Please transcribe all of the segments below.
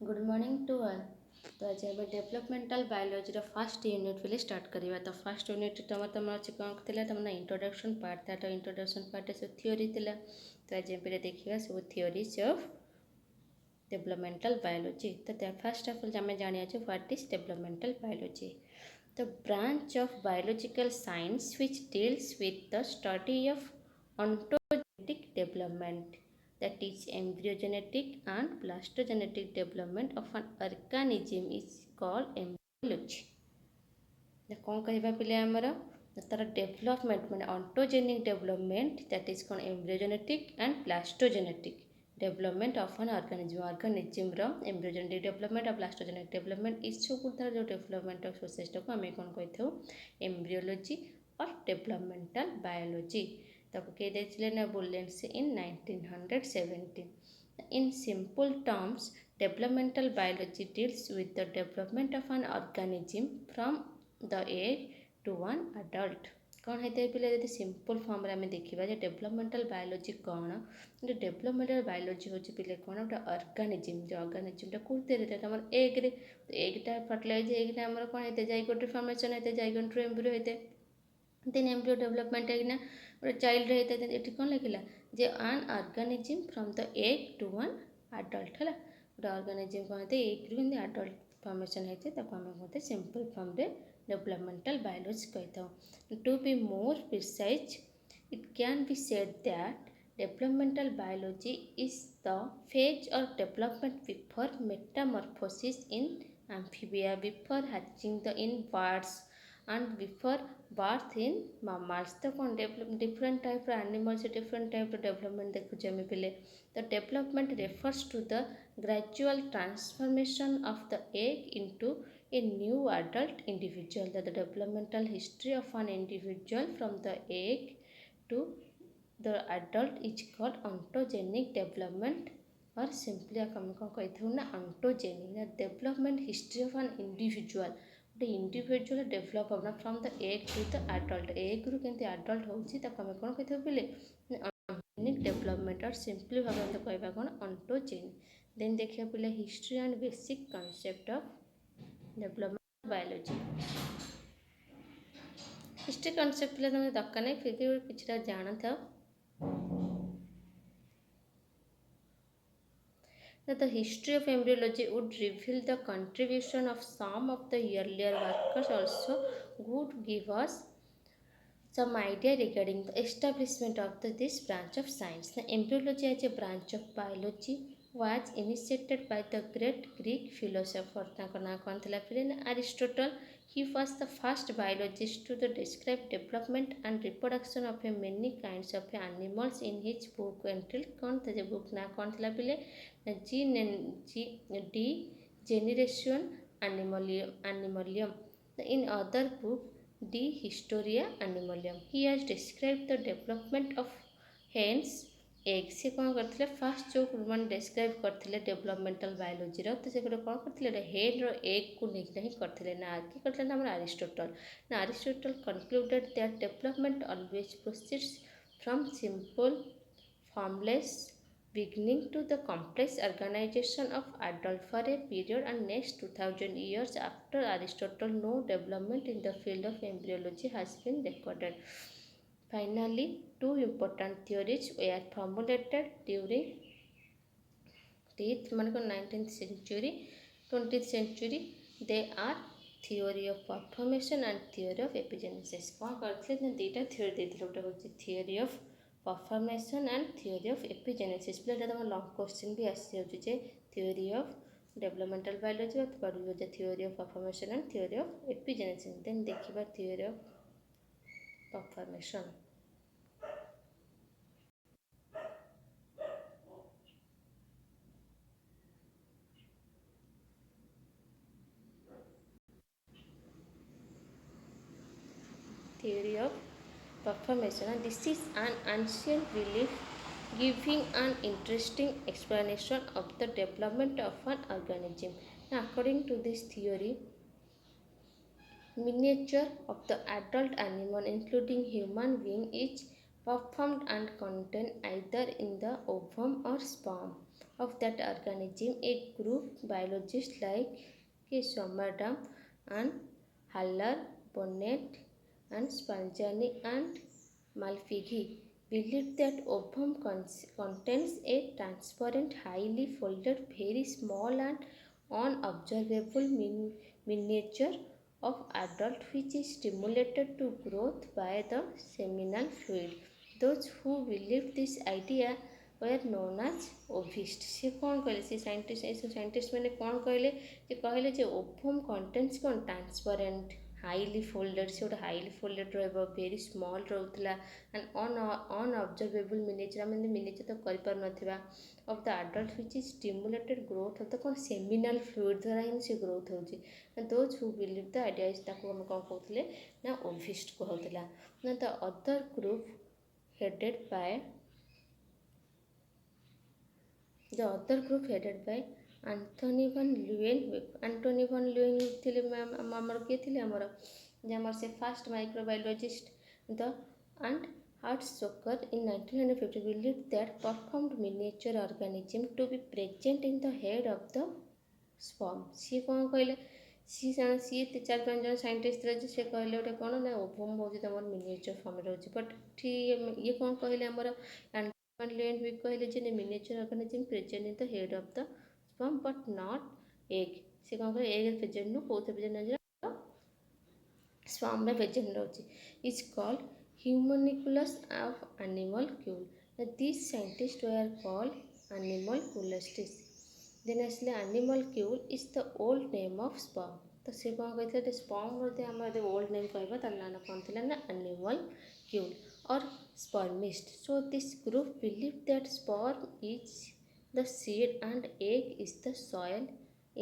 Good morning to all. तो आज आम डेभलपमेंटाल बायोलोजी फर्स्ट यूनिट बोली स्टार्ट करवा। तो फर्स्ट यूनिट तुम अच्छे कौन थी तुम इंट्रोडक्शन पार्ट था। तो इंट्रोडक्शन पार्ट सब थ्योरी थी। तो आज एम देखा सब थ्योरीज ऑफ डेभलपमेंटाल बायोलोजी। तो फर्स्ट ऑफ ऑल आम जाना what is developmental biology. The branch of biological science which deals with the study of ontogenetic development, that is embryogenetic and blastogenetic development of an organism is called embryology. कौन कह पे आमर तार development मैंने ऑन्टोजेनिक development that is कौन embryogenetic and blastogenetic development of an organism embryogenetic development और blastogenetic development इस सब जो डेभलपमेंट प्रोसेस को आम कौन कही एम्ब्रियोलॉजी और डेभलपमेंटाल बायोलॉजी। ताको किए देथिले ना बुलेंस इन 1917। In simple terms, developmental biology deals with the development of an organism from the egg to one adult। कौन होता है पे सिंपल फॉर्म आम देखा डेभलपमेंटाल बायोलोजी कौन। डेभलपमेंटाल बायोलोजी हूँ पे कौन गोटे ऑर्गेनिज्म जो ऑर्गेनिज्म कौन तुम एग्रे एग्टा फर्टिलाइज एग्रे आम कौन होता है जाइगोट फॉर्मेशन होता है जाइगोट एम्ब्रियो होता है देन एम्ब्रियो डेभलपमेंट होना गोटे चाइल्ड होता है ये कौन लिखला जे आन organism from the egg to one adult है गोटे ऑर्गेनिज्म कौन होता है एग रु एडल्ट फॉर्मेशन होते हैं आम कहते हैं सिंपल फॉर्म रे डेभलपमेंटाल बायोलोजी कही था। To be more precise it can be said that developmental biology is the phase or development before metamorphosis in amphibia, before hatching in birds and before birth in mammals। तो कौन different type animals different type development देखुचे आम पे। The development refers to the gradual transformation of the egg into a new adult individual। The developmental history of an individual from the egg to the adult is called ontogenic development or simply हम कौन कही ना ontogenic the development history of an individual गोटे individual develop होना from the egg to the adult egg रु केमती adult होची ताको हम कौन कही पे ऑन्टोजेनिक डेभलपमेंट और सिंपली भाव हम कहवा कौन ऑन्टोजेनिक। देन देखिए पे history and basic concept of development biology. History concept पे तुम दरकार नहीं फिर भी किसी जान था that the history of embryology would reveal the contribution of some of the earlier workers also would give us some idea regarding the establishment of this branch of science। The embryology as a branch of biology was initiated by the great Greek philosopher Aristotle। He was the first biologist to describe development and reproduction of many kinds of animals in his book entitled कौन था जो book ना कौन था De Generation Animalium। In other book De Historia Animalium he has described the development of hens egg से कौन करते fast जो मैंने डिस्क्राइब करते डेभलपमेंटाल बायोलोजी तो से गोटे कौन करते हेन एग को लेकिन ही करते ना किए करते ना अरिस्टोटल ना Aristotle concluded that development always proceeds from simple formless beginning to the complex organization of adult for a period and next 2000 years after Aristotle no development in the field of embryology has been recorded। Finally, two important theories were formulated during 19th century 20th century। they are theory of performation and theory of epigenesis। कौन करते दुईटा theory देते गोटे हूँ theory of performation and theory of epigenesis। पे तुम long question भी आसी जाऊँ theory of developmental biology पढ़ू theory of performation and theory of epigenesis। then देखिए theory of performation। theory of performation and this is an ancient belief giving an interesting explanation of the development of an organism। Now, according to this theory, miniature of the adult animal including human being is performed and contained either in the ovum or sperm of that organism. A group biologists like Swammerdam and Haller, Bonnet and Spalzani and Malpighi believed that ovum contains a transparent, highly folded, very small and unobservable miniature of adult which is stimulated to growth by the seminal fluid. Those who believed this idea were known as ovists. ସେ କ'ଣ କହିଲେ, ସେ scientist ମାନେ କ'ଣ କହିଲେ, ଯେ କହିଲେ ଯେ ଓଭମ୍ କଣ୍ଟେନ୍ସ କ'ଣ ଟ୍ରାନ୍ସପରେଣ୍ଟ, ହାଇଲି ଫୋଲ୍ଡେଡ଼, ସେ ଗୋଟେ ହାଇଲି ଫୋଲ୍ଡେଡ଼ ରହିବ, ଭେରି ସ୍ମଲ୍ ରହୁଥିଲା ଆଣ୍ଡ ଅନଅବଜର୍ଭେବୁଲ୍ ମିନିଏଚର୍, ଆମେ ଯେମିତି ମିନିଏଚର୍ ତ କରିପାରୁନଥିବା, of the adult which is stimulated growth of the କ'ଣ ସେମିନାଲ୍ ଫ୍ଲୁଇଡ୍ ଦ୍ୱାରା ହିଁ ସେ ଗ୍ରୋଥ୍ ହେଉଛି। Those who believe the idea is, ତାକୁ ଆମେ କ'ଣ କହୁଥିଲେ ନା ଓଭିଷ୍ଟ କୁହାଉଥିଲା। ନା the other group headed by Anthony van Leeuwenhoek. Anthony van Leeuwenhoek ଥିଲେ ଆମର କିଏ ଥିଲେ, ଆମର ଯେ ଆମର ସେ first microbiologist. The and Hartsocker in 1950 believed that performed miniature organism to be present in the head of the sperm. ସିଏ କ'ଣ କହିଲେ, ସିଏ 4-5 ଜଣ ସାଇଣ୍ଟିଷ୍ଟ ଥିଲେ ଯେ ସେ କହିଲେ ଗୋଟେ କ'ଣ ନା ଓଭମ୍ ହେଉଛି ତୁମର ମିନିଏଚର୍ ଫର୍ମରେ ରହୁଛି। ବଟ୍ ଇଏ କ'ଣ କହିଲେ, ଆମର Leeuwenhoek କହିଲେ ଯେ miniature organism present in the head of the sperm but not egg। ସେ କ'ଣ କହିଲେ, ଏଗ୍ ପ୍ରେଜେଣ୍ଟ ନୁହଁ, କେଉଁଥିରେ ପ୍ରେଜେଣ୍ଟ ଅଛି, ସ୍ପର୍ମରେ ପ୍ରେଜେଣ୍ଟ ରହୁଛି। Is called humuniculus of animalcule. These scientists were called animalculists. Then ଆସିଲେ animalcule is the old name of sperm। ତ ସେ କ'ଣ କହିଥିଲେ, ସ୍ପର୍ମର ଯଦି ଆମର ଯଦି ଓଲ୍ଡ ନେମ୍ କହିବା ତାର ନାଁ କ'ଣ ଥିଲା ନା animalcule or spermist. So this group believed that sperm is the seed and egg is the soil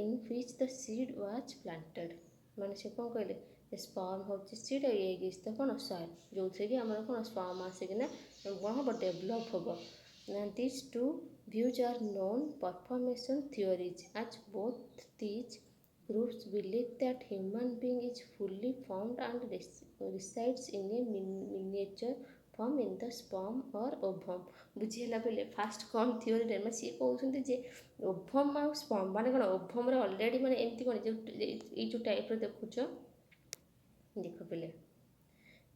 in which the seed was planted। ମାନେ ସେ କ'ଣ କହିଲେ, ସ୍ପର୍ମ ହେଉଛି ସିଡ୍, ଏଗ୍ ଇଜ୍ ଦ କ'ଣ ସଏଲ୍, ଯେଉଁଥିରେ କି ଆମର କ'ଣ ସ୍ପର୍ମ ଆସିକିନା କ'ଣ ହେବ, ଡେଭଲପ୍ ହେବ। These two views are known performation theories, as both these groups believe that human being is fully formed and resides in a miniature form in the sperm or ovum। ବୁଝିହେଲା ବେଲେ first କ'ଣ ଥିଓରିରେ ମାନେ ସିଏ କହୁଛନ୍ତି ଯେ ovum ଆଉ sperm ମାନେ କ'ଣ, ଓଭମ୍ରେ ଅଲରେଡ଼ି ମାନେ ଏମିତି କ'ଣ ଏଇ ଯେଉଁ ଟାଇପ୍ର ଦେଖୁଛ, ଦେଖ ପିଲେ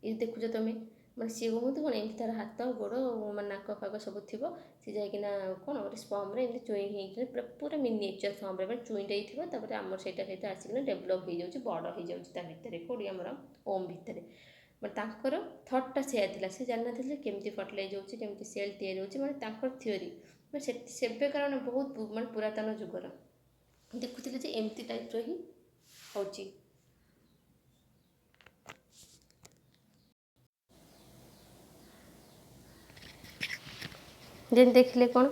ଏ ଦେଖୁଛ ତମେ, ମାନେ ସିଏ କୁହନ୍ତୁ କ'ଣ ଏମିତି ତାର ହାତ ଗୋଡ଼ ମାନେ ନାକ ଫାକ ସବୁ ଥିବ, ସେ ଯାଇକିନା କ'ଣ ଗୋଟେ ସ୍ପର୍ମରେ ଏମିତି ଚୁଇଁ ହେଇକିନା ପୁରା ମିନିଏଚର୍ ଫର୍ମରେ ମାନେ ଚୁଇଁଟା ହେଇଥିବ, ତାପରେ ଆମର ସେଇଟା ଆସିକିନା ଡେଭଲପ୍ ହେଇଯାଉଛି, ବଡ଼ ହେଇଯାଉଛି ତା ଭିତରେ, କେଉଁଠି ଆମର ଓମ୍ ଭିତରେ। ମାନେ ତାଙ୍କର ଥଟ୍ଟା ସେୟା ଥିଲା, ସେ ଜାଣିନଥିଲେ କେମିତି ଫର୍ଟିଲାଇଜ୍ ହେଉଛି, କେମିତି ସେଲ୍ ତିଆରି ହେଉଛି, ମାନେ ତାଙ୍କର ଥିଓରି ମାନେ ସେବେକାର ମାନେ ବହୁତ ମାନେ ପୁରାତନ ଯୁଗର ଦେଖୁଥିଲେ ଯେ ଏମିତି ଟାଇପ୍ର ହିଁ ହେଉଛି। ଯେମିତି ଦେଖିଲେ କ'ଣ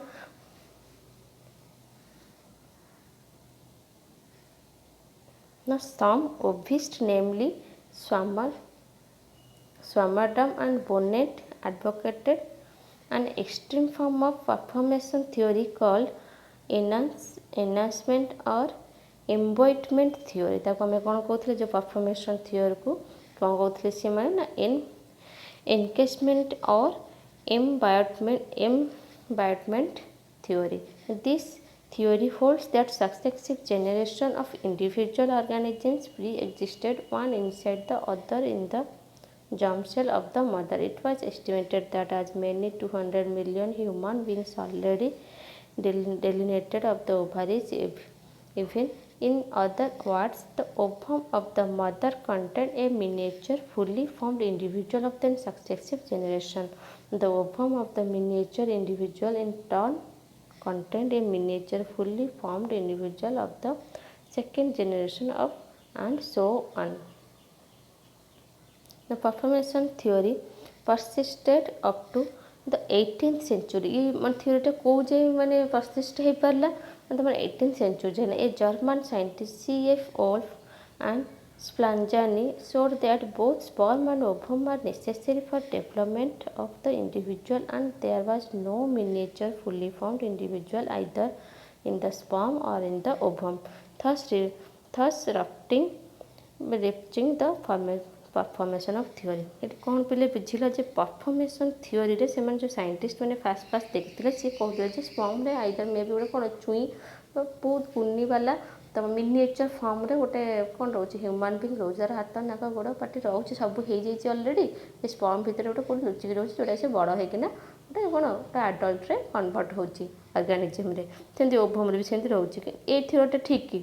ନା some ovists namely Swammerdam and Bonnet advocated an extreme form of performation theory called enhancement or embodiment theory। ତାକୁ ଆମେ କ'ଣ କହୁଥିଲେ, ଯେଉଁ performation theoryକୁ କ'ଣ କହୁଥିଲେ ସେମାନେ ନା encasement or embodiment theory। This theory holds that successive generation of individual organisms pre-existed one inside the other in the germ cell of the mother. It was estimated that as many 200 million human beings already delineated of the ovaries, even in other words, the ovum of the mother contained a miniature fully formed individual of the successive generation. The ovum of the miniature individual in turn contained a miniature fully formed individual of the second generation of and so on। The performation theory persisted up to the 18th century। ये ମାନେ ଥିଓରିଟା କେଉଁ ଯାଏଁ ମାନେ persist ହେଇପାରିଲା ମାନେ ତମର 18th century ଯାଏଁ। A German scientist C.F. Wolf and Spalzani showed that both sperm and ovum are necessary for development of the individual and there was no miniature fully formed individual either in the sperm or in the ovum, thus reaching the preformation of theory ये कौन पे बुझिल जे परफॉर्मेशन theory रे से जो scientist मैंने fast देखते सी कहते sperm रे आइदर मे भी गोटे कौन चुई बहुत कुनी वाला तो मिनिएचर फॉर्म रे गोटे कौन रोचे ह्यूमन बींग रोज तार हाथ नाक गोड़ पाटी रोचे सब हो जाइए अलरेडी स्पर्म भितर गोटे कौन लुचिकी रोचे जोटा से बड़ होना गोटे कौन गोटे आडल्ट कन्वर्ट होची ऑर्गेनिज्म रे सेमती ओभम भी सेमती रोचे ये थियोरी ठीक कि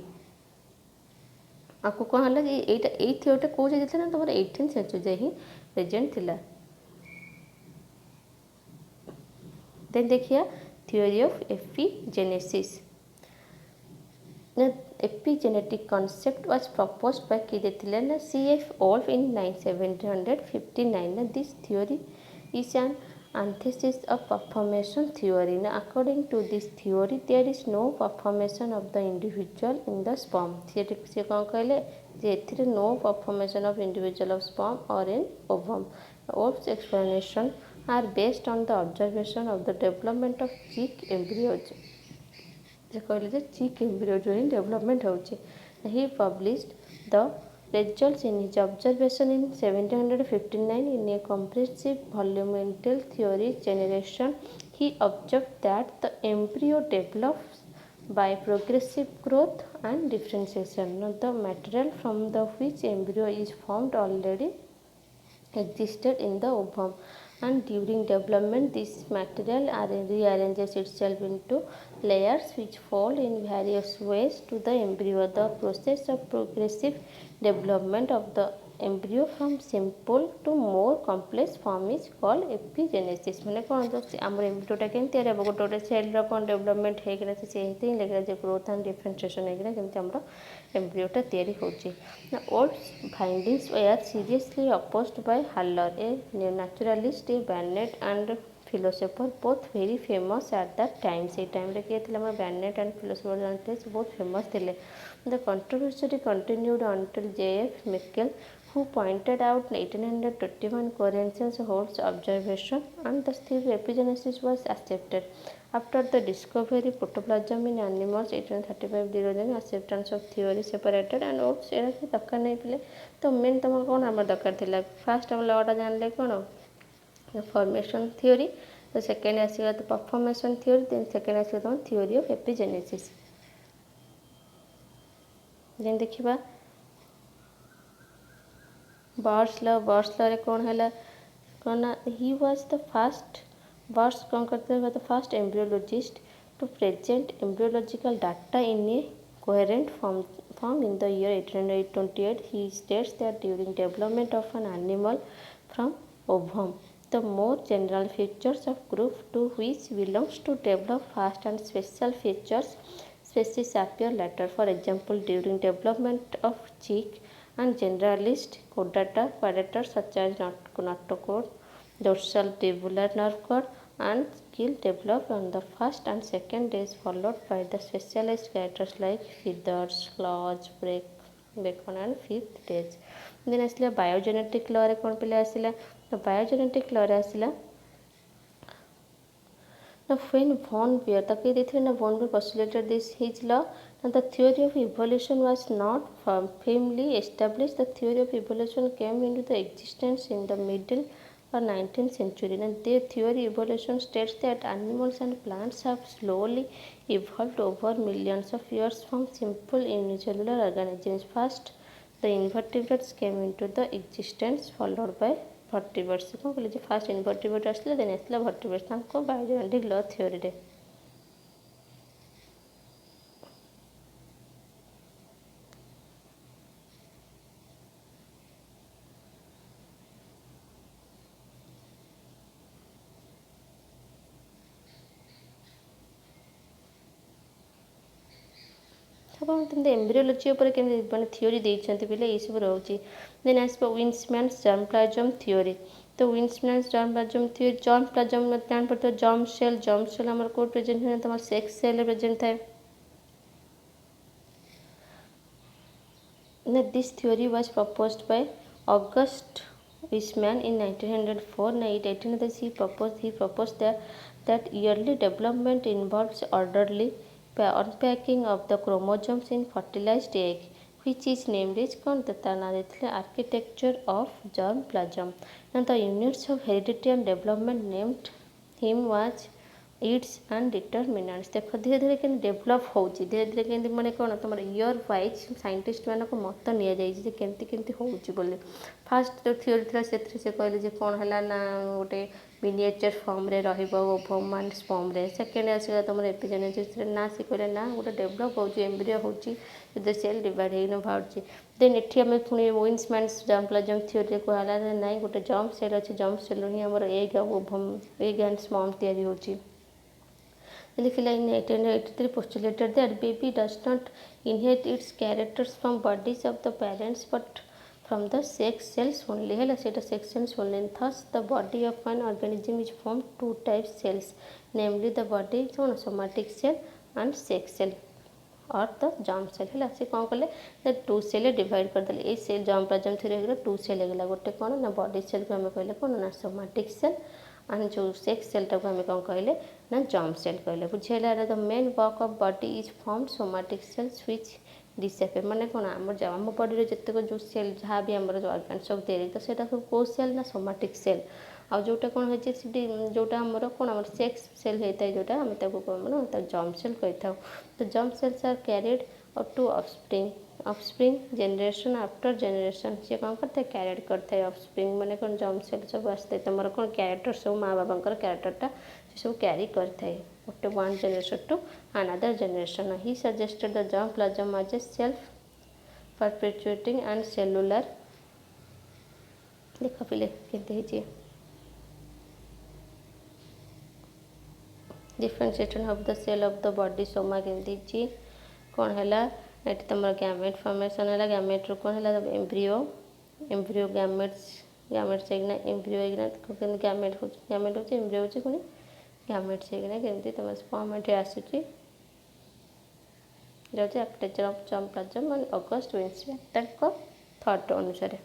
आपको कौन है कि यही थियोरी कौ जाइए ना तुम 18th सेंचुरी ही प्रेजेंट थिला। देन देखिए theory of epigenesis epigenetic concept was proposed by Kidetilena C.F. Wolf in 1759. Now, this theory is an antithesis of performation theory. Now, according to this theory, there is no performation of the individual in the sperm. से कौन कहले जे no performation of individual of sperm or in ovum. Wolf's explanation are based on the observation of the development of chick embryos. कहले चिक embryo जो ही development होची he published the results in his observation in 1759 in a comprehensive voluminal theory generation. He observed that the embryo develops by progressive growth and differentiation. The material from the which embryo is formed already existed in the ovum, and during development this material rearranges itself into layers which fall in various ways to the embryo. The process of progressive development of the embryo from simple to more complex form is called epigenesis. मैंने कौन तो आम एम्ब्रियोटा केमती हे गोटे गोटे सेल्र कौन development होगा से लगे ग्रोथ एंड डिफरेंशिएशन होगा जमी आम एम्ब्रियोटा तैयारी होची. Wolf's findings were seriously opposed by Haller, a naturalist, a Barnett and philosopher, both very famous at that time. से टाइम रे किए थे हमारे Barnett and philosopher जानते हैं बहुत फेमस थे. The controversy continued until J.F. Meckel, who pointed out 1821 coherence Wolf's observation, and the theory of epigenesis was accepted. After the discovery of protoplasm in animals 1835 the acceptance of theory separated and Wolf's era कि दरकार नहीं पिले तो main तुम कौन आम दरकार थिला फास्ट हम लॉटा जानले कौन फॉर्मेशन थियोरी तो सेकेंड आसगला तो परफॉर्मेशन थियोरी देन सेकेंड आसगला तुम थियोरी ऑफ एपिजेनेसिस. जेन देखिबा बर्ड्स लॉ रे कौन है कौन he was the first birds कौन करते हैं the first embryologist to present embryological data in a coherent form in the year 1828. He states that during development of an animal from ovum, the more general features of group to which belongs to develop first and special species appear later. For example, during development of chick and generalist chordata predators such as notochord, dorsal tubular nerve cord and skill develop on the first and second days, followed by the specialized characters like feathers, claws, bacon and fifth days. Then आसला biogenetic law रे कौन पहले आसला तो biogenetic law रे आसला Now when von Baer ताकि देखिए ना von Baer postulated this his law. Now the theory of evolution was not firmly established. The theory of evolution came into the existence in the middle or 19th century, and the theory evolution states that animals and plants have slowly evolved over millions of years from simple unicellular organisms. First, the invertebrates came into the existence, followed by vertebrates. कौन कहले fast invertebrate आसला then आसला vertebrates तांको biogenetic law theory रे. ଆପଣ embryology ଉପରେ କେମିତି ମାନେ ଥିଓରି ଦେଇଛନ୍ତି ବୋଲେ ଏଇସବୁ ରହୁଛି. ଦେନ୍ ଆସିବ ୱିନ୍ସମ୍ୟାନ୍ସ ଜର୍ମପ୍ଲାଜମ ଥିଓରି. ତ ୱିନ୍ସମ୍ୟାନ୍ସ ଜର୍ମପ୍ଲାଜମ ଥିଓରି ଜର୍ମପ୍ଲାଜମ ଜାଣିପାରୁଥିବ ଜର୍ମ ସେଲ୍ ଆମର କେଉଁଠି ପ୍ରେଜେଣ୍ଟ ହୁଏ ତୁମର ସେକ୍ସ ସେଲ୍ରେ ପ୍ରେଜେଣ୍ଟ ଥାଏ. This theory was proposed by August Weismann in 1904. In 1800 he proposed that early development involves orderly unpacking of the chromosomes in fertilized egg. which is named is कौन ता ना देते architecture of germplasm. Now the units of heredity and development named him was it's and determinants देख धीरे धीरे के develop हो धीरे धीरे के मैंने कौन तुम इयर वाइज साइंटिस्ट मानक मत नि केमती होली फास्ट जो थीओरी था से कहले कौन है ना गोटे मिनिएचर फॉर्म रे ओवम एंड स्पर्म रे सेकेंड आसला तुम एपिजेनेटिक्स ना से कहले ना गोटे डेभलप हो एम्ब्रियो होची सेल डिवाइड होना बाहर देन एटी आम पुणी विन्समैन्स जर्मप्लाज्म थीओरी कहला ना गोटे जर्म सेल अच्छे जर्म सेल ही आम egg ovum egg and sperm तैयारी होची लिखला in 1883 postulated that baby does not inherit its characters from bodies of the parents but from the sex cells only है सेटा sex cells only. Thus the body of an organism is formed two types cells, namely the body is somatic cell and sex cell और the germ cell है से कौन कले two cell divide करदे ये cell germplasm theory two cell होगा गोटे कौन ना बॉडी सेल को आम कहले कौन ना सोमाटिक सेल एंड जो सेक्स सेल टाक आम कौन कहले ना जर्म सेल कहले बुझेगा the main work of body is form somatic cells which disappear माने कौन आम बॉडी जितक जो सेल जहाँ भी आम ऑर्गान सब तैयारी तो सेटा सब कौ सेल ना सोमाटिक सेल आ जोटा कौन होती जोटा आमर कौन आम सेक्स सेल होता है जोटा आम कौन जर्म सेल कही था तो germ cells are carried up to offspring generation after generation सी कौन करते कैरिड करते हैं ऑफस्प्रिंग माने कौन जर्म सेल सब आसते तुम कौन कैरेक्टर सब माँ बाबा कैरेक्टरटा सब कैरी करता है गोटे one generation to another generation he suggested the germplasm as a self perpetuating and cellular देख पिले के differentiation of the cell of the body soma के कौन है ये तुम गैमेट फॉर्मेशन है गैमेट रू कौन है embryo embryo gametes gametes embryo gamete हो एम्ब्रियो हो पुणी गैमेट्स केमती तुम स्पर्म ये आसूची जाऊँगी architecture of germplasm and August Weismann thought अनुसार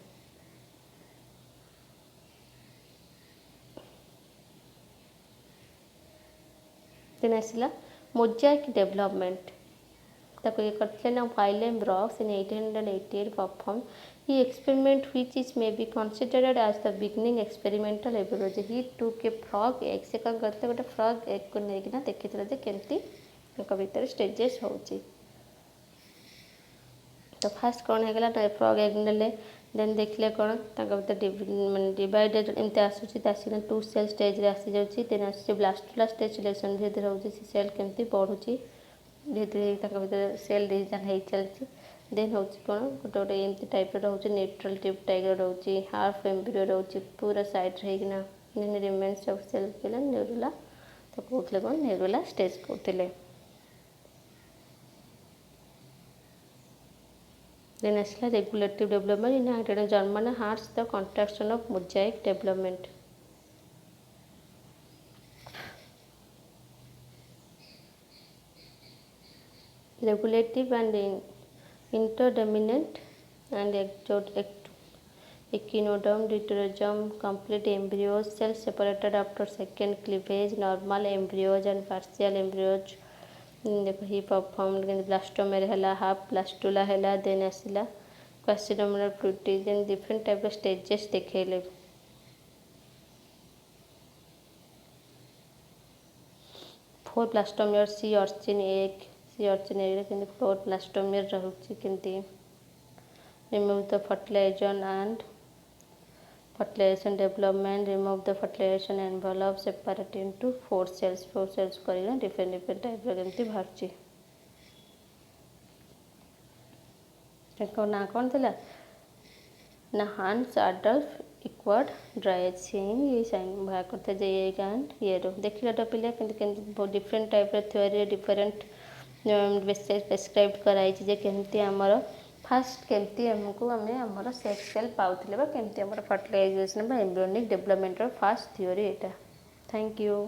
देन आसला मोजाइक डेवलपमेंट ताको ये करते ना Wilhelm Roux in 1888 perform he experiment which is may be considered as the beginning experimental embryology he took a frog egg से कौन करते गोटे फ्रॉग एग को लेकिन देखी केमती भीतर स्टेजेस होची तो फास्ट कौन है ना फ्रॉग एग ने देन देखले कौन भर डिवाइडेड एमती आसूना टू सेल स्टेज रे आसी जाऊँगी देन आस ब्लास्टुला स्टेज सिलेक्शन धीरे धीरे होची सेल केमती बढ़ुची धीरे धीरे भर सेल डिविजन हो चलती देन हूँ कौन गोटे गोटे एमती टाइप रोचे न्यूट्रल ट्यूब टाइप रोचे हाफ एम्ब्रियो रोचे पूरा साइड होना देन रिमेन्स ऑफ सेल कहला न्यूरुला तो कहते कौन न्यूरुला स्टेज कहते देन आसला regulative development in hydrogen German hearts the कंट्राक्शन of Mosaic development regulative and interdominant and echinoderm deuteroderm complete embryos cells separated after second cleavage normal embryos and partial embryos देखो ही perform ब्लास्टोमेर है half blastula है then आसला क्वासिडोमिनल fluid then different type of stages देखले four blastomere sea urchin egg sea urchin egg के four blastomere रोचे केमती remove the fertilization and fertilization development remove the fertilization envelope separate into four cells कर different type केमती बाहर ना कौन थी ना हांस आडल्फ इक्वाड ड्राइज सेम ये साइन बाहर करते जाइए एंड ये देखिए पिले different type theory different prescribe कराई केमती आमर फास्ट केमती आमको आमर सेक्स सेल पाउले केमती आमर fertilisation embryonic development first theory यहाँ थैंक यू।